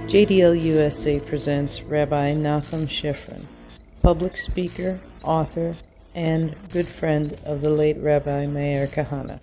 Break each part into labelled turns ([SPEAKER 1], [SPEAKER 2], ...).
[SPEAKER 1] JDL USA presents Rabbi Nachum Shifren, public speaker, author, and good friend of the late Rabbi Meir Kahana.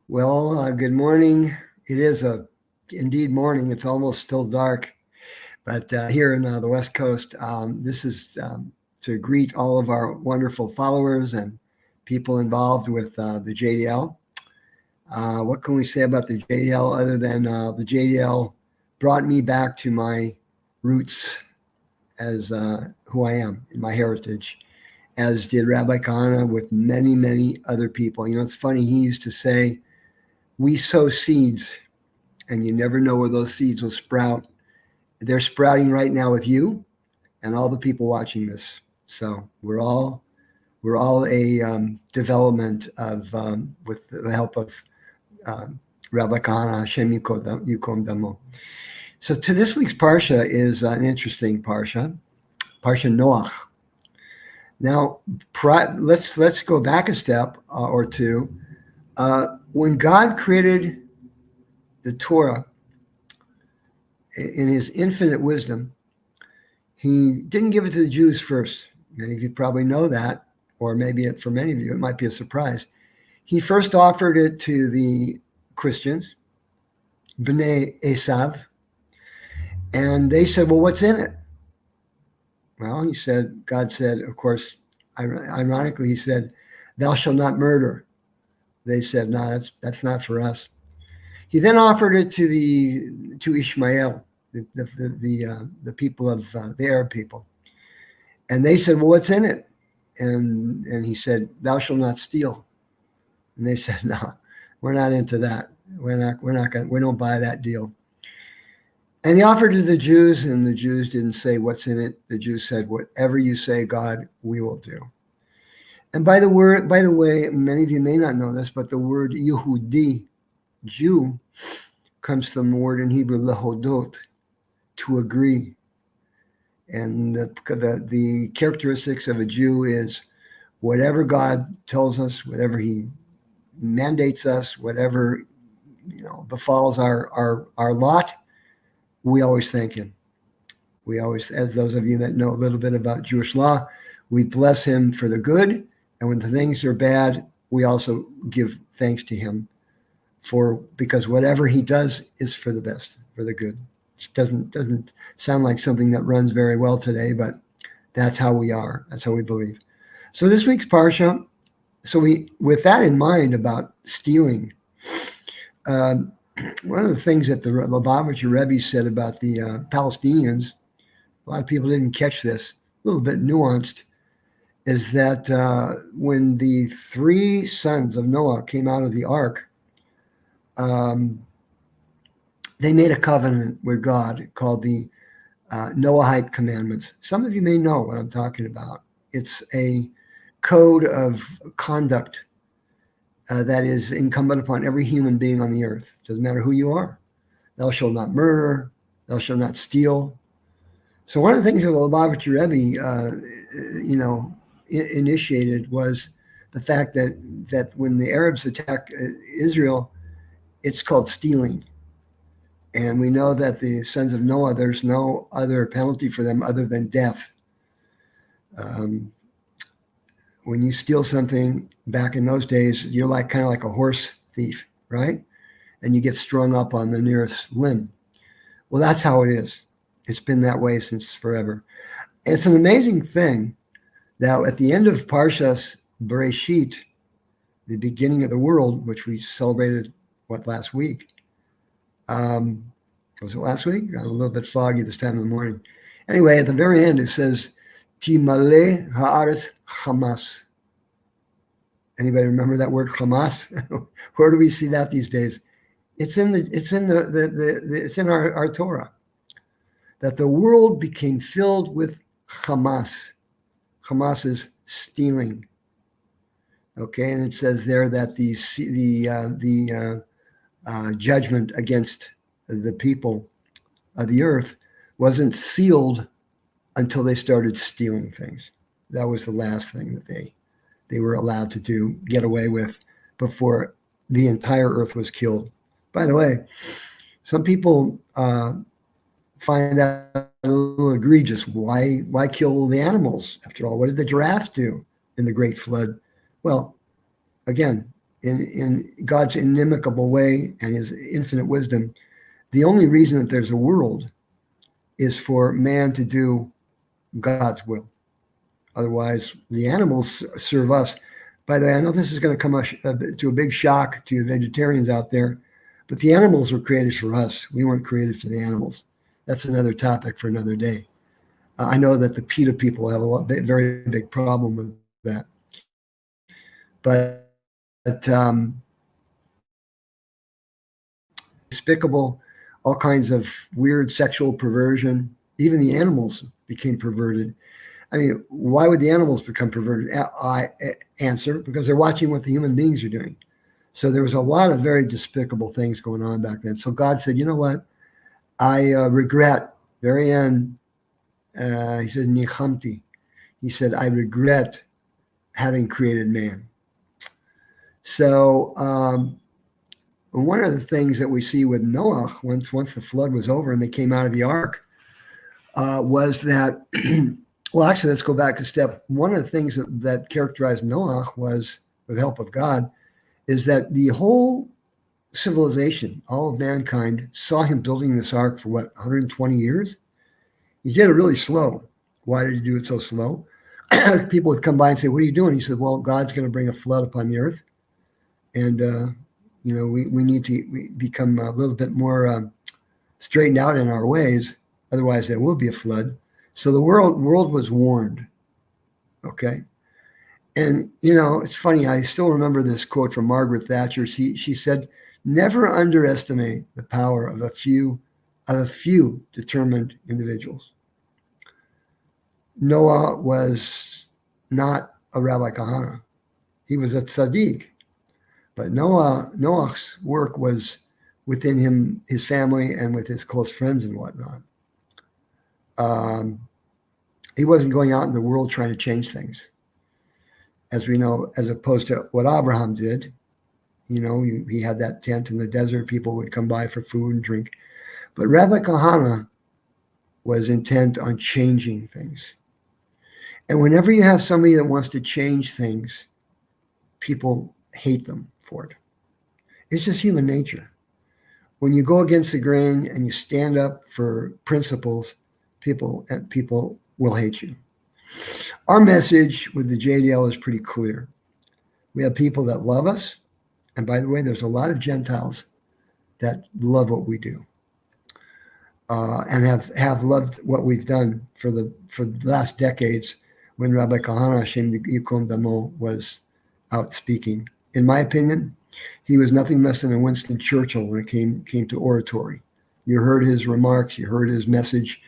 [SPEAKER 2] Well, good morning. It is indeed morning. It's almost still dark, but here in the West Coast, this is to greet all of our wonderful followers and people involved with the JDL. What can we say about the JDL other than the JDL brought me back to my roots as who I am in my heritage, as did Rabbi Kahana with many, many other people. You know, it's funny, he used to say, we sow seeds and you never know where those seeds will sprout. They're sprouting right now with you and all the people watching this. So we're all a development of, with the help of Rabbi Kahana, Hashem Yikom Damo. So to this week's Parsha is an interesting Parsha NOACH. Now, let's go back a step or two. When God created the Torah in his infinite wisdom, he didn't give it to the Jews first. Many of you probably know that, or maybe for many of you, it might be a surprise. He first offered it to the Christians, B'nai Esav, and they said, well, what's in it? Well, God said, of course, ironically, he said, thou shalt not murder. They said, no, that's not for us. He then offered it to Ishmael, the people of the Arab people. And they said, well, what's in it? And he said, thou shalt not steal. And they said, no, we're not into that. We don't buy that deal. And he offered to the Jews, and the Jews didn't say what's in it. The Jews said, whatever you say, God, we will do. And by the way, many of you may not know this, but the word Yehudi, Jew, comes from the word in Hebrew lehodot, to agree. And the characteristics of a Jew is whatever God tells us, whatever he mandates us, whatever befalls our lot, we always thank him. We always, as those of you that know a little bit about Jewish law, we bless him for the good, and when the things are bad, we also give thanks to him because whatever he does is for the best, for the good. It doesn't sound like something that runs very well today, but that's how we are. That's how we believe. So this week's Parsha, with that in mind about stealing, one of the things that the Lubavitcher Rabbi said about the Palestinians, a lot of people didn't catch this, a little bit nuanced, is that when the three sons of Noah came out of the ark, they made a covenant with God called the Noahide Commandments. Some of you may know what I'm talking about. It's a code of conduct that is incumbent upon every human being on the earth. Doesn't matter who you are. Thou shalt not murder. Thou shalt not steal. So one of the things that the Lubavitcher Rebbe, initiated was the fact that when the Arabs attack Israel, it's called stealing. And we know that the sons of Noah, there's no other penalty for them other than death. When you steal something back in those days, you're kind of like a horse thief, right? And you get strung up on the nearest limb. Well, that's how it is. It's been that way since forever. It's an amazing thing that at the end of Parshas Bereshit, the beginning of the world, which we celebrated, last week? Was it last week? I'm a little bit foggy this time in the morning. Anyway, at the very end, it says, Timale haaretz Hamas. Anybody remember that word Hamas? Where do we see that these days? It's in our Torah. That the world became filled with Hamas. Hamas is stealing. Okay, and it says there that the judgment against the people of the earth wasn't sealed until they started stealing things. That was the last thing that they were allowed to get away with before the entire earth was killed By the way, some people find that a little egregious. Why kill the animals? After all, what did the giraffes do in the Great Flood? Well, again, in God's inimicable way and his infinite wisdom, the only reason that there's a world is for man to do God's will. Otherwise, the animals serve us. By the way, I know this is going to come to a big shock to vegetarians out there, but the animals were created for us. We weren't created for the animals. That's another topic for another day. I know that the PETA people have a very big problem with that. But despicable, all kinds of weird sexual perversion. Even the animals became perverted. I mean, why would the animals become perverted? I answer, because they're watching what the human beings are doing. So there was a lot of very despicable things going on back then. So God said, you know what? I regret, very end, he said, Nichamti. He said, I regret having created man. So one of the things that we see with Noah, once the flood was over and they came out of the ark, was that, well, actually, let's go back a step. One of the things that characterized Noah was, with the help of God, is that the whole civilization, all of mankind, saw him building this ark for 120 years? He did it really slow. Why did he do it so slow? People would come by and say, what are you doing? He said, well, God's going to bring a flood upon the earth. And, we need to become a little bit more straightened out in our ways. Otherwise, there will be a flood. So the world was warned. Okay. And, it's funny. I still remember this quote from Margaret Thatcher. She said, never underestimate the power of a few determined individuals. Noah was not a Rabbi Kahana. He was a tzaddik. But Noah's work was within him, his family, and with his close friends and whatnot. He wasn't going out in the world trying to change things, as we know, as opposed to what Abraham did. He had that tent in the desert. People would come by for food and drink. But Rabbi Kahana was intent on changing things. And whenever you have somebody that wants to change things, people hate them for it. It's just human nature. When you go against the grain and you stand up for principles, people will hate you. Our message with the JDL is pretty clear. We have people that love us. And by the way, there's a lot of Gentiles that love what we do, and have loved what we've done for the last decades when Rabbi Kahana Hashem Yikom Damo was out speaking. In my opinion, he was nothing less than a Winston Churchill when it came to oratory. You heard his remarks, you heard his message,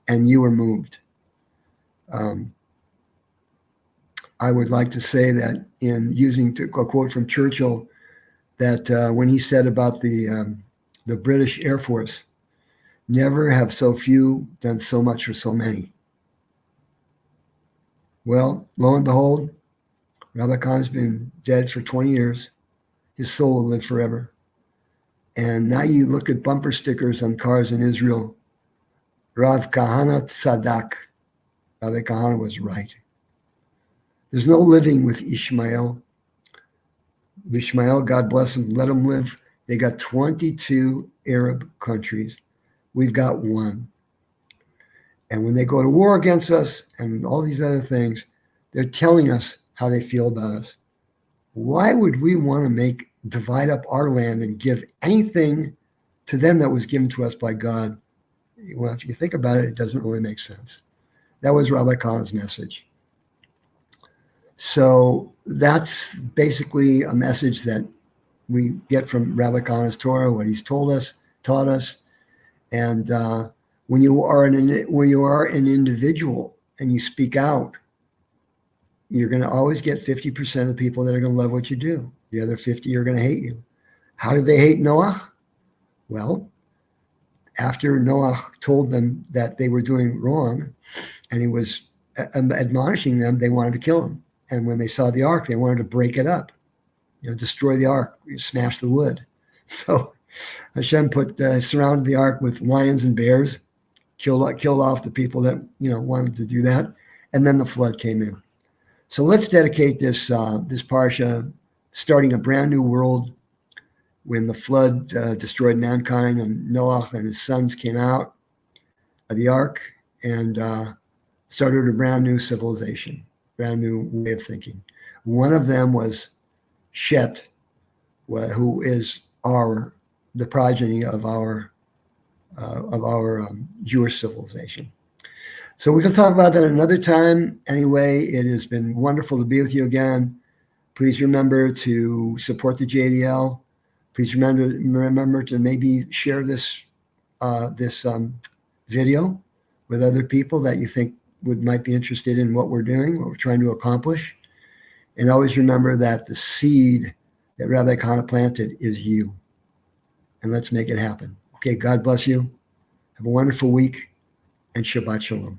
[SPEAKER 2] and you were moved. I would like to say that in using a quote from Churchill, that when he said about the British Air Force, never have so few done so much for so many. Well, lo and behold, Rabbi Khan's been dead for 20 years. His soul will live forever. And now you look at bumper stickers on cars in Israel. Rav Kahana Tzadak. Rabbi Kahana was right. There's no living with Ishmael. Ishmael, God bless him, let him live. They got 22 Arab countries. We've got one. And when they go to war against us and all these other things, they're telling us how they feel about us. Why would we want to divide up our land and give anything to them that was given to us by God? Well, if you think about it, it doesn't really make sense. That was Rabbi Khan's message. So that's basically a message that we get from Rabbi Khan's Torah, what he's taught us. And when you are an individual and you speak out, you're going to always get 50% of the people that are going to love what you do. The other 50 are going to hate you. How did they hate Noah? Well, after Noah told them that they were doing wrong and he was admonishing them, they wanted to kill him. And when they saw the ark, they wanted to break it up, destroy the ark, smash the wood. So Hashem surrounded the ark with lions and bears, killed off the people that wanted to do that, and then the flood came in. So let's dedicate this parsha, starting a brand new world, when the flood destroyed mankind and NOACH and his sons came out of the ark and started a brand new civilization, brand new way of thinking. One of them was Shet, who is the progeny of our Jewish civilization. So we can talk about that another time. Anyway, it has been wonderful to be with you again. Please remember to support the JDL. Please remember to maybe share this video with other people that you think might be interested in what we're doing, what we're trying to accomplish. And always remember that the seed that Rabbi Kana planted is you. And let's make it happen. Okay, God bless you. Have a wonderful week, and Shabbat Shalom.